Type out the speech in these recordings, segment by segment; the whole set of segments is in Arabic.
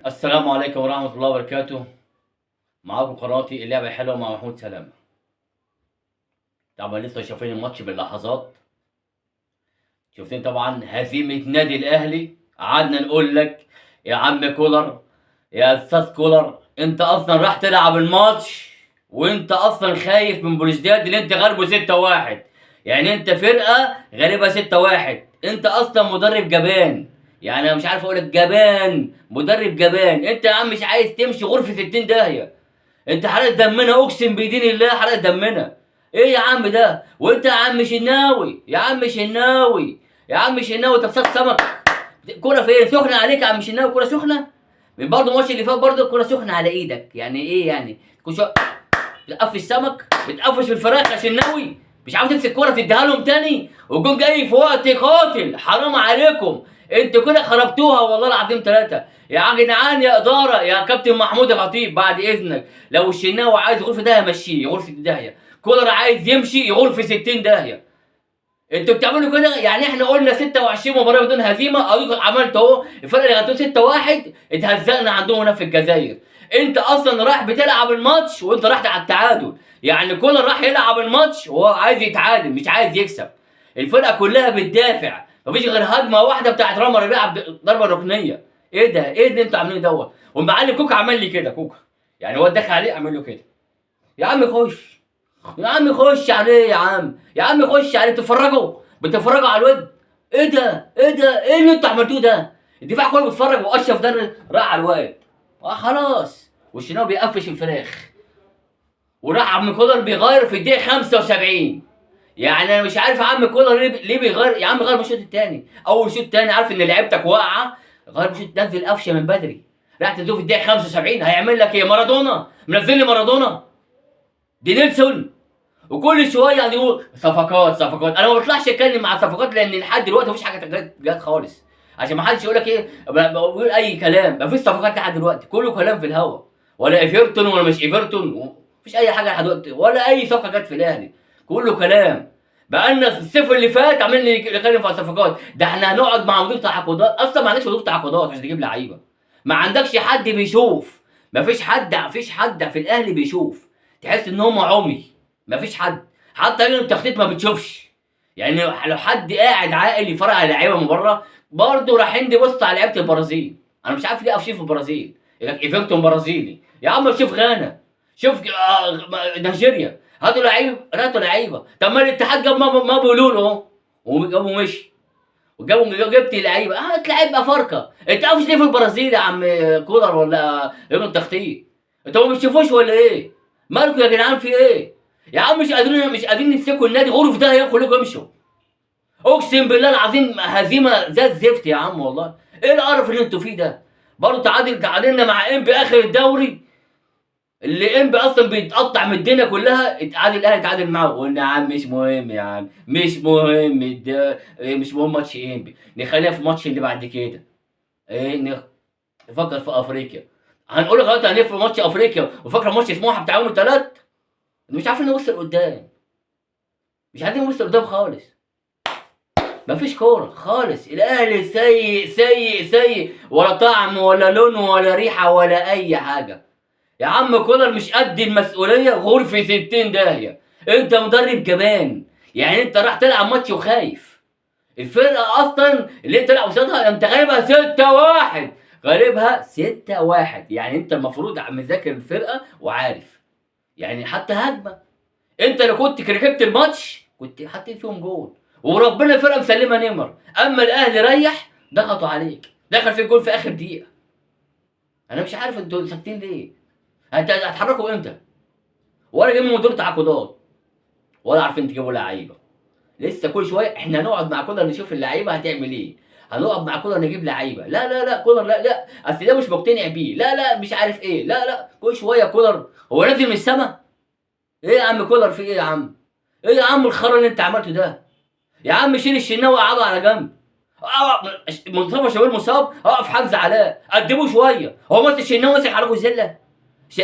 السلام عليكم ورحمة الله وبركاته. معاكم قناتي اللعبة الحلوة مع محمود سلامة. طبعا لسه شايفين الماتش باللحظات. شايفين طبعا هزيمة نادي الأهلي. قعدنا نقول لك يا عم كولر، يا أستاذ كولر، أنت أصلا راح تلعب الماتش وأنت أصلا خايف من بلوزداد اللي أنت غالبه 6-1. يعني أنت فرقة غالبها 6-1. أنت أصلا مدرب جبان. يعني أنا مش عارف أقول لك جبان، مدرب جبان. أنت يا عم مش عايز تمشي غرفة 60 داهية. انت حرقت دمنا، اقسم بدين الله حرقت دمنا. ايه يا عم ده؟ وانت يا عم شناوي، يا عم شناوي، يا عم شناوي، انت بتصاد سمك. كوره فين؟ سخنه عليك يا عم شناوي، كوره سخنه. من برضه الماتش اللي فات برضه الكوره سخنه على ايدك. يعني ايه يعني؟ بتقفش سمك، بتقفش في الفراخ يا شناوي. مش عارف تمسك كوره تديها لهم تاني والجون جاي في وقت قاتل. حرام عليكم، انتوا كده خربتوها والله العظيم ثلاثه. يا جدعان، يا اداره، يا كابتن محمود الخطيب، بعد اذنك لو الشناوي عايز غرفه داهيه مشيه غرفه داهيه. كولر عايز يمشي غرفه 60 داهيه. انتوا بتعملوا كده. يعني احنا قلنا 26 مباراه بدون هزيمه، اديكم عملتوا اهو. الفرق اللي غلبتوه 6-1 اتهزقنا عندهم هنا في الجزائر. انت اصلا رايح بتلعب الماتش وانت رايح على التعادل. يعني كولر راح يلعب الماتش وهو عايز يتعادل مش عايز يكسب. الفرقه كلها بتدافع، مفيش غير هجمه واحده بتاعت رامي ربيعه ضربه ركنيه. ايه ده؟ ايه اللي انتوا عاملينه دوت؟ والمعلم كوكا عمل لي كده. كوكا يعني هو دخل عليه عمل له كده. يا عم خش، يا عم خش عليه، يا عم، يا عم خش عليه. بتتفرجوا على الواد. ايه ده؟ ايه ده؟ ايه اللي انتوا عملتوه ده؟ الدفاع كله بيتفرج واشرف ده راح على الواد. خلاص. والشناوي بيقفش الفراخ. وراح عم كولر بيغير في الدقيقه 75. يعني انا مش عارف يا عم كولر ليه بيغير. يا عم غير بالشوط الثاني، اول شوط تاني عارف ان لعيبتك واقعه. غير بالشوط، نزل قفشه من بدري. راح تدوه في الدقيقه 75 هيعمل لك ايه؟ مارادونا منزل لي مارادونا، دي نيلسون. وكل شويه يعني يقول صفقات صفقات. انا ما بطلعش اتكلم مع صفقات لان لحد دلوقتي مفيش حاجه جت خالص. عشان ما حدش يقول لك ايه بقول اي كلام. مفيش صفقات لحد دلوقتي، كله كلام في الهوا. ولا ايفرتون ولا مش ايفرتون، مفيش اي حاجه لحد دلوقتي ولا اي صفقه جت في الاهلي. كله كلام. بقالنا الصيف اللي فات عمالين نتكلم في الصفقات. ده احنا هنقعد مع مدير تعاقدات. اصلا ما عندكش مدير تعاقدات عشان تجيب لعيبه. ما عندكش حد بيشوف. مفيش حد في الاهلي بيشوف. تحس ان هم عمي. مفيش حد. حتى لجنه التخطيط ما بتشوفش. يعني لو حد قاعد عاقل يتفرج على لعيبه من بره برضه رايحين يبصوا على لعيبه البرازيل. انا مش عارف ليه قافشين في البرازيل. يقول لك ايفرتون برازيلي. يا عم شوف غانا، شوف نيجيريا. هاتوا لعيبه. طب ما الاتحاد جاب ما بيقولوا له اهو وجابوا مشي. جبت لعيبه. هات لعيبه افارقه. انت قافش ليه في البرازيل يا عم كولر ولا لجنه التخطيط؟ انتوا ما بتشوفوش ولا ايه؟ مالكم يا جدعان في ايه؟ يا عم مش قادرين يمسكوا النادي غرف ده. يا كلكم امشوا. اقسم بالله العظيم هزيمه ذات زفت يا عم والله. ايه القرف اللي انتوا فيه ده؟ برضه تعادلنا مع انبي اخر الدوري. اللي انبي اصلا بيتقطع من الدنيا كلها. اتعادل الاهلي اتعادل معاه. قلنا يا عم مش مهم، يا عم مش مهم ده. مش مهم ماتش انبي، نخليها في الماتش اللي بعد كده. ايه، نفكر في افريقيا. هنقول لك دلوقتي هنفرق ماتش افريقيا وفاكره ماتش سموحه بتاع يوم الثلاث. مش عارفين نوصل قدام. مش عارفين نوصل قدام خالص. مفيش كورة خالص. الأهلي سيء سيء سيء، ولا طعم ولا لون ولا ريحة ولا أي حاجة. يا عم كولر مش قد المسؤولية غرفة 60 داهية. أنت مدرب جبان. يعني أنت راح تلعب ماتش وخايف. الفرقة أصلا اللي أنت تلعب قصادها أنت غالبها 6-1. غالبها 6-1. يعني أنت المفروض مذاكر الفرقة وعارف. يعني حتى هجمة. انت لو كنت كركبت الماتش كنت حطيت فيهم جول. وربنا الفرقه مسلمه نمر. اما الاهلي ريح ضغطوا عليك، دخل في الجول في اخر دقيقه. انا مش عارف انتوا ساكتين ليه. انت هتحركوا امتى؟ ولا جايبين مدير تعاقدات ولا عارفين تجيبوا لعيبه. لسه كل شويه احنا هنقعد مع كولر نشوف اللعيبه هتعمل ايه. هنقعد مع كولر نجيب لعيبه. لا لا لا كولر لا لا، اصل ده مش مقتنع بيه. لا لا مش عارف ايه. لا لا كل شويه كولر هو نازل من السما. ايه يا عم كولر في ايه يا عم؟ ايه يا عم الخرا اللي انت عملته ده؟ يا عم شيل الشناوي قعده على جنب. مصطفى شوبير مصاب، اقف حجز علاء قدمه شويه. هو ماسك الشناوي ماسك على جوزيلا.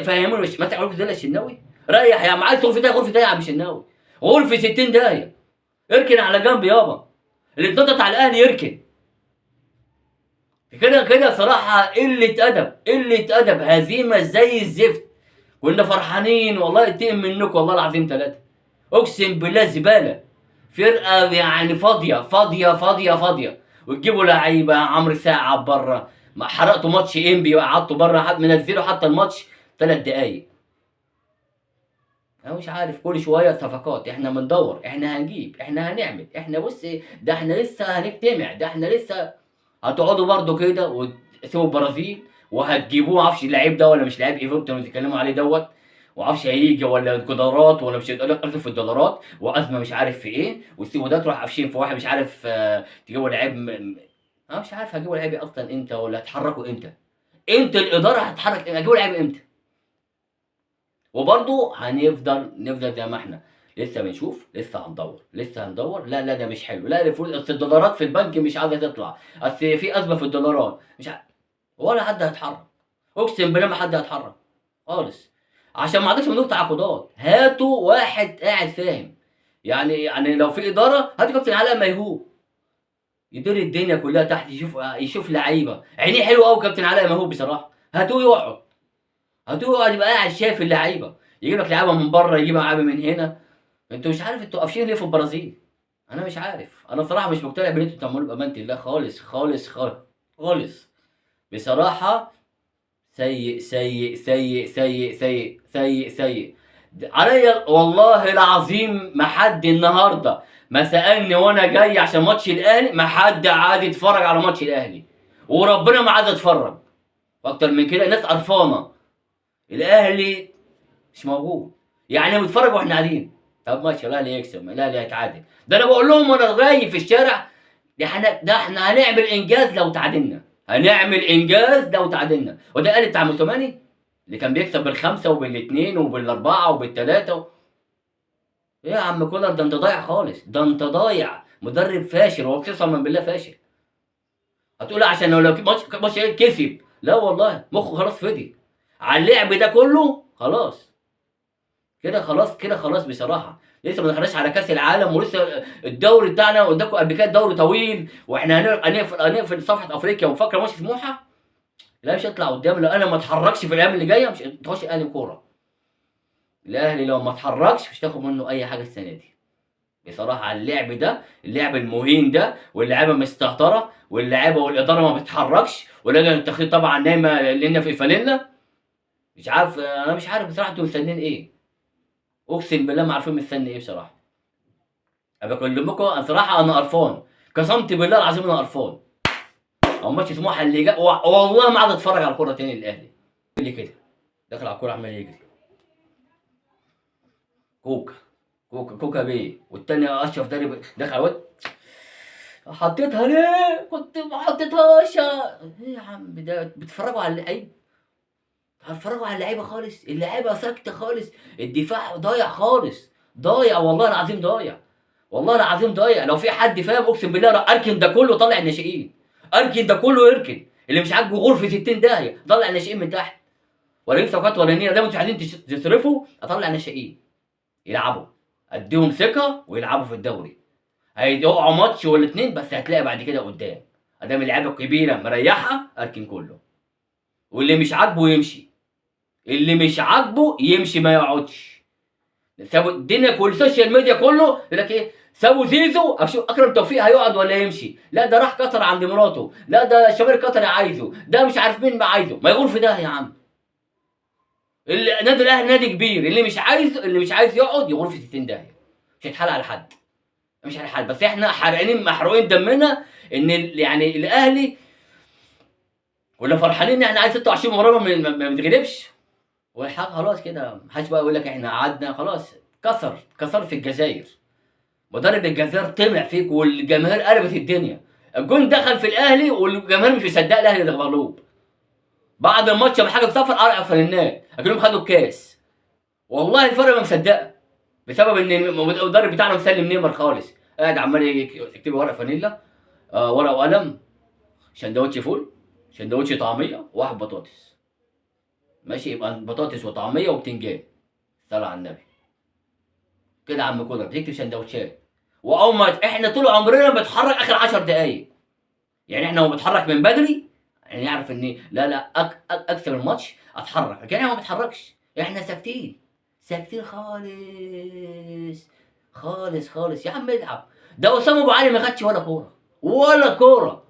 فاهموني ماسك على جوزيلا الشناوي. ريح يا عم. عايز غرفه ده غرفه ده يا عم الشناوي. غرفه 60 داهيه. اركن على جنب يابا. اللي اتنطط على الاهلي يركن. كده كده صراحه قله ادب، قله ادب، هزيمه زي الزفت. كنا فرحانين والله ينتقم منكم والله العظيم ثلاثه. اقسم بالله زباله. فرقه يعني فاضيه فاضيه فاضيه فاضيه. وتجيبوا لعيبه عمرو ساعه بره، ما حرقتوا ماتش انبي وقعدتوا بره، منزلوا حتى الماتش 3 دقايق. انا مش عارف، كل شويه صفقات، احنا بندور، احنا هنجيب، احنا هنعمل، احنا بص، ده احنا لسه هنجتمع، ده احنا لسه. هتقعدوا برضو كده وتسيبوا البرازيل وهتجيبوه، معرفش اللعيب ده ولا مش لعيب ايفرتون اللي بيتكلموا عليه دوت، ومعرفش هيجي ولا دولارات ولا مش هيتقال في الدولارات، وازمه مش عارف في ايه، وتسيبوا ده تروح قافشين في واحد مش عارف، تجيبوا لعيب انا مش عارف هجيبوا لعيب اصلا امتى ولا هتحركوا امتى. امتى الاداره هتتحرك؟ هتجيبوا لعيب امتى؟ وبرضه نفضل زي ما احنا، لسه بنشوف، لسه هندور، لسه هندور. لا لا ده مش حلو، لا الفلوس، اصل الدولارات في البنك مش عايزه تطلع، اصل في ازمه في الدولارات، مش ولا حد هيتحرك. اقسم بالله ما حد هيتحرك خالص. عشان ما عندكش منهم تعاقدات، هاتوا واحد قاعد فاهم. يعني لو في اداره هاتوا كابتن علاء ميهوب يدير الدنيا كلها تحت، يشوف لعيبه عينيه حلوه قوي. كابتن علاء ميهوب بصراحه هاتوه يقعد، هتقعد يبقى قاعد شايف اللعيبه، يجيب لك لعيبه من بره، يجيب لعيبه من هنا. انتوا مش عارف انتوا قافشين ليه في البرازيل. انا مش عارف، انا بصراحه مش مقتنع بان انتوا تعملوا بامانه الله خالص خالص خالص خالص. بصراحه سيء سيء سيء سيء سيء سيء سيء. عليا والله العظيم ما حد النهارده ما سالني وانا جاي عشان ماتش الاهلي، ما حد عاد يتفرج على ماتش الاهلي، وربنا ما عاد اتفرج. واكتر من كده الناس قرفانه، الاهلي مش موجود. يعني بيتفرجوا واحنا قاعدين، طب ماشي الاهلي يكسب، الاهلي هيتعادل، ده انا بقول لهم وانا جاي في الشارع، ده احنا هنعمل انجاز لو تعادلنا، هنعمل انجاز لو تعادلنا. وده قال بتاع موسوماني اللي كان بيكسب بالخمسه وبالاثنين وبالاربعه وبالثلاثه. ايه يا عم كولر، ده انت ضايع خالص، ده انت ضايع، مدرب فاشل، هو قسما بالله فاشل. هتقول عشان لو ماتش كسب، لا والله مخه خلاص فضي على اللعب ده كله، خلاص كده خلاص، كده خلاص بصراحه. لسه ما دخلناش على كاس العالم، ولسه الدوري بتاعنا قدامكم قبل كده دوري طويل، واحنا هنقفل صفحه افريقيا وفاكره ماتش سموحه. لا مش هيطلع قدام، لو انا ما اتحركش في الايام اللي جايه مش هتخش الاهلي كوره. الاهلي لو ما اتحركش مش هتاخد منه اي حاجه السنه دي بصراحه. على اللعب ده، اللعب المهين ده، واللعيبه مستهتره، واللعيبه والاداره ما بتتحركش، ولجنه التخطيط طبعا نايمه لنا في فانيلا. مش عارف، انا مش عارف بصراحه انتوا مستنيين ايه. اقسم بالله ما عارفين مستني ايه بصراحه. انا بكلمكم انا صراحه انا قرفان، قسمت بالله العظيم انا قرفان. او ماتش سموحه اللي جا والله ما عاد اتفرج على الكوره تاني الاهلي. اللي كده داخل على الكوره عمال يجري، كوكا كوكا بيه، والتاني اشرف داري داخل على الواد، حطيتها ليه؟ كنت ما حطيتهاش. ايه يا عم ده بتتفرجوا على اللعيب؟ هتفرجوا على اللعيبه خالص، اللعيبه ساكته خالص، الدفاع ضايع خالص، ضايع والله العظيم ضايع، والله العظيم ضايع. لو في حد فاهم اقسم بالله اركن ده كله طلع الناشئين، اركن ده كله يركن، اللي مش عاجبه غرفه 60 داهيه طلع الناشئين من تحت، ولا يجيب صفقات ولا نيه، ده انتوا عايزين تصرفوا اطلع الناشئين يلعبوا، اديهم ثقه ويلعبوا في الدوري، هيقعوا ماتش ولا اتنين بس هتلاقي بعد كده قدام، ادام اللعيبه الكبيره مريحه اركن كله، واللي مش عاجبه يمشي، اللي مش عاجبه يمشي ما يقعدش. سابوا الدنيا كل السوشيال ميديا كله يقول لك ايه، سابوا زيزو اشوف اكرم توفيق هيقعد ولا يمشي، لا ده راح قطر عند مراته، لا ده الشمال القطري عايزه، ده مش عارف مين ما عايزه، ما يغور في ده يا عم. النادي الاهلي نادي كبير، اللي مش عايز يقعد يغور في 60 داهيه، مش هيتحال على حد، مش على حد، بس احنا حرقانين محروقين دمنا ان يعني الاهلي كنا فرحانين ان احنا عايز 26 مباراه ما بنتغلبش، والحق خلاص كده محدش بقى يقول لك احنا قعدنا خلاص. كسر في الجزائر، مدرب الجزائر طمع فيك والجماهير قلبت الدنيا، الجون دخل في الاهلي والجماهير مش مصدقه الاهلي ده مغلوب. بعد الماتش لما حاجه صفر ارقى فنانات اكنهم خدوا الكاس، والله الفرقه ما مصدقه بسبب ان المدرب بتاعنا مسلم نيمار خالص، قاعد عمال يكتب ورقه فانيلا، ورقه وقلم، سندوتش فول، سندوتش طعميه، واحد بطاطس، ماشي يبقى بطاطس وطعميه وبتنجان، صلى على النبي. كده يا عم كولر بتكتب سندوتشات، واول ما احنا طول عمرنا بنتحرك اخر 10 دقايق، يعني احنا لو بنتحرك من بدري يعني يعرف إن لا، لا أكسب الماتش أتحرّك، لكن إحنا ما بنتحرّكش، إحنا ساكتين، ساكتين خالص، خالص، خالص، يا عم العب، ده أسامة أبو علي ما خدش ولا كورة، ولا كورة،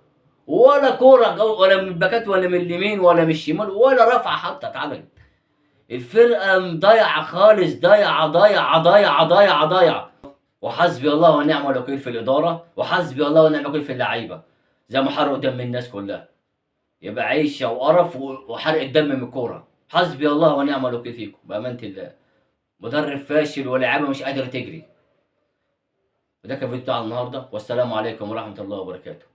ولا كورة ولا من الباكات ولا من اليمين ولا من الشمال ولا رفعة حتى اتعملت. الفرقة ضايعة خالص، ضايعة، ضايعة، ضايعة، ضايعة، ضايعة. وحسبي الله ونعم الوكيل في الإدارة، وحسبي الله ونعم الوكيل في اللعيبة، زي ما حرقوا دم الناس كلها، يبقى عيشة وقرف وحرق دم من الكورة. حسبي الله ونعم الوكيل فيكم بأمانة الله. مدرب فاشل ولاعيبة مش قادرة تجري. وده كان الفيديو بتاع النهارده، والسلام عليكم ورحمة الله وبركاته.